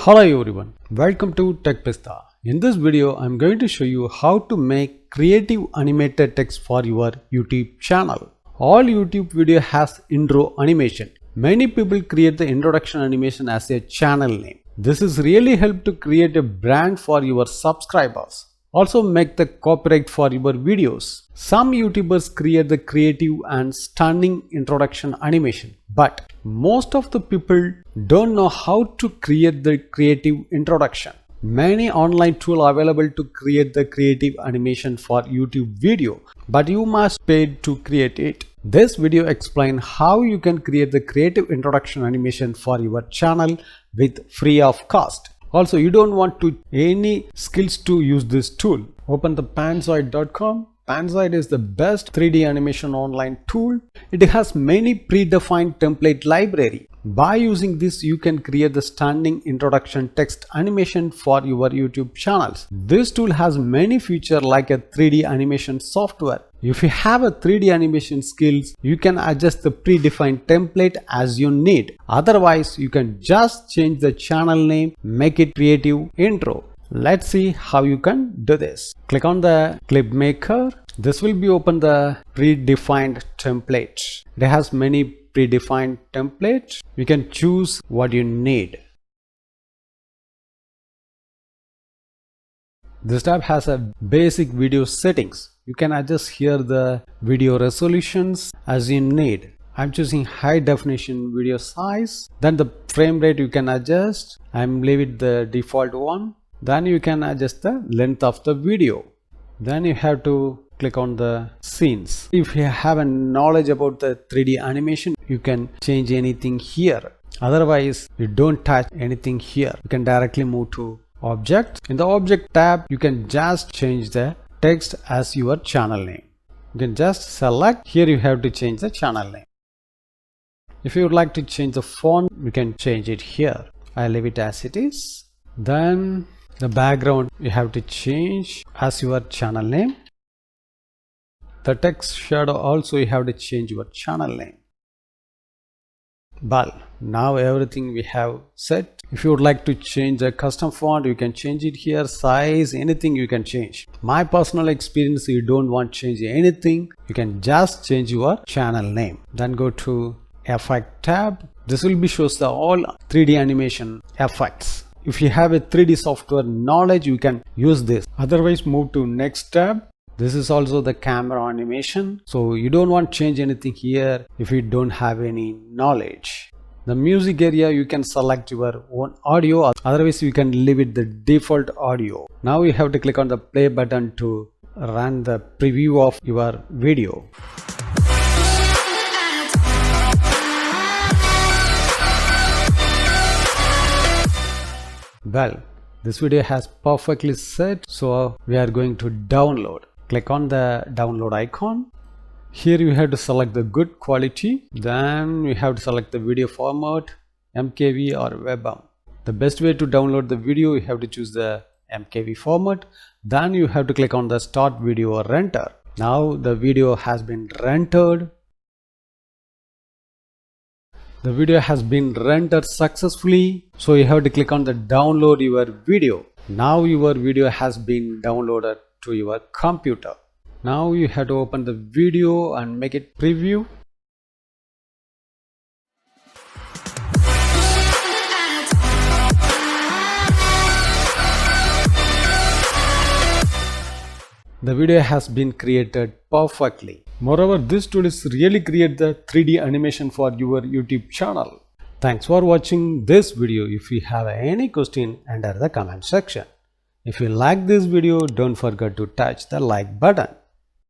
Hello everyone, welcome to TechPista. In this video, I'm going to show you how to make creative animated text for your YouTube channel. All YouTube video has intro animation. Many people create the introduction animation as a channel name. This is really help to create a brand for your subscribers. Also make the copyright for your videos. Some YouTubers create the creative and stunning introduction animation, but most of the people don't know how to create the creative introduction. Many online tools available to create the creative animation for YouTube video, but you must pay to create it. This video explains how you can create the creative introduction animation for your channel with free of cost. Also, you don't want to any skills to use this tool. Open the Panzoid.com. Panzoid is the best 3D animation online tool. It has many predefined template library. By using this, you can create the stunning introduction text animation for your YouTube channels. This tool has many features like a 3D animation software. If you have a 3D animation skills, you can adjust the predefined template as you need. Otherwise, you can just change the channel name, make it creative intro. Let's see how you can do this. Click on the clip maker. This will be open the predefined template. It has many predefined templates. You can choose what you need. This tab has a basic video settings. You can adjust here the video resolutions as you need. I'm choosing high definition video size. Then the frame rate you can adjust. I'm leaving the default one. Then you can adjust the length of the video. Then you have to click on the scenes. If you have a knowledge about the 3D animation, you can change anything here. Otherwise, you don't touch anything here. You can directly move to object. In the object tab, you can just change the text as your channel name. You can just select. Here you have to change the channel name. If you would like to change the font, you can change it here. I leave it as it is. Then the background you have to change as your channel name. The text shadow also you have to change your channel name. Well, now everything we have set. If you would like to change the custom font, you can change it here. Size, anything you can change. My personal experience, you don't want to change anything. You can just change your channel name. Then go to Effect tab. This will be shows the all 3D animation effects. If you have a 3D software knowledge, you can use this. Otherwise, move to next tab. This is also the camera animation. So you don't want to change anything here if you don't have any knowledge. The music area, you can select your own audio. Otherwise, you can leave it the default audio. Now you have to click on the play button to run the preview of your video. Well, this video has perfectly set, so we are going to download. Click on the download icon. Here you have to select the good quality. Then you have to select the video format, MKV or WebM. The best way to download the video, you have to choose the MKV format. Then you have to click on the start video or render. Now the video has been rendered. The video has been rendered successfully. So you have to click on the download your video. Now your video has been downloaded to your computer. Now you have to open the video and make it preview. The video has been created perfectly. Moreover, this tool is really create the 3D animation for your YouTube channel. Thanks for watching this video. If you have any question, enter the comment section. If you like this video, don't forget to touch the like button.